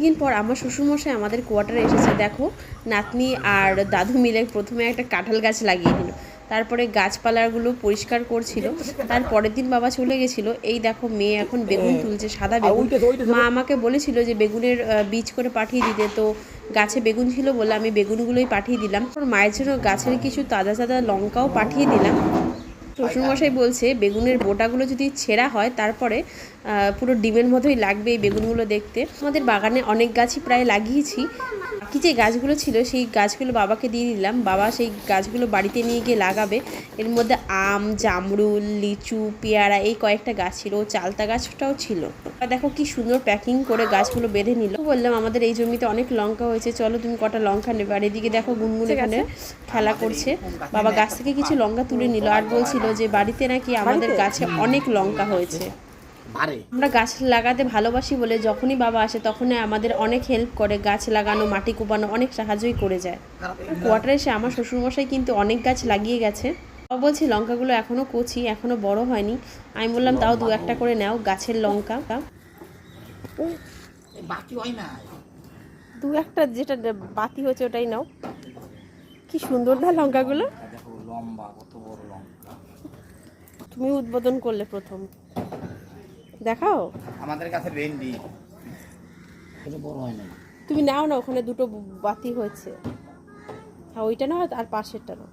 দিন পর আমার শ্বশুরমশাই আমাদের কোয়ার্টারে এসেছে। দেখো নাতনি আর দাদু মিলে প্রথমে একটা কাঁঠাল গাছ লাগিয়ে দিল, তারপরে গাছপালাগুলো পরিষ্কার করছিল। তার পরের দিন বাবা চলে গেছিলো। এই দেখো মেয়ে এখন বেগুন তুলছে, সাদা বেগুন। মা আমাকে বলেছিল যে বেগুনের বীজ করে পাঠিয়ে দিতে, তো গাছে বেগুন ছিল বলে আমি বেগুনগুলোই পাঠিয়ে দিলাম। মায়ের জন্য গাছের কিছু তাজা তাজা লঙ্কাও পাঠিয়ে দিলাম। শ্বশুরমশাই বলছে বেগুনের বোটাগুলো যদি ছেঁড়া হয় তারপরে পুরো ডিমের মতোই লাগবে এই বেগুনগুলো দেখতে। আমাদের বাগানে অনেক গাছই প্রায় লাগিয়েছি। বাকি যে গাছগুলো ছিল সেই গাছগুলো বাবাকে দিয়ে দিলাম, বাবা সেই গাছগুলো বাড়িতে নিয়ে গিয়ে লাগাবে। এর মধ্যে আম, জামরুল, লিচু, পেয়ারা এই কয়েকটা গাছ ছিল, চালতা গাছটাও ছিল। দেখো কি সুন্দর প্যাকিং করে গাছগুলো বেঁধে নিল। বললাম আমাদের এই জমিতে অনেক লঙ্কা হয়েছে, চলো তুমি কটা লঙ্কা নেবে। আর এদিকে দেখো গুনগুন এখানে খেলা করছে। বাবা গাছ থেকে কিছু লঙ্কা তুলে নিল আর বলছিল যে বাড়িতে নাকি আমাদের গাছে অনেক লঙ্কা হয়েছে। আমরা গাছ লাগাতে ভালোবাসি বলে যখনই বাবা আসে তখনই আমাদের অনেক হেল্প করে, গাছ লাগানো, মাটি কোপানো অনেক সাহায্যই করে যায়। কোয়ার্টারে এসে আমার শ্বশুরমশাই কিন্তু অনেক গাছ লাগিয়ে গেছে। বাবা বলছে লঙ্কাগুলো এখনো কচি, এখনো বড় হয়নি। আমি বললাম তাও দু একটা করে নাও গাছের লঙ্কা। দু একটা যেটা বাতি হয়েছে ওটাই নাও। কি সুন্দর না লঙ্কাগুলো, তুমি উদ্বোধন করলে প্রথম। দেখাও আমাদের কাছে ভেন্ডি বড় হয় না। তুমি নাও না, ওখানে দুটো বাতি হয়েছে। হ্যাঁ ওইটা নাও আর পাশেরটা নাও।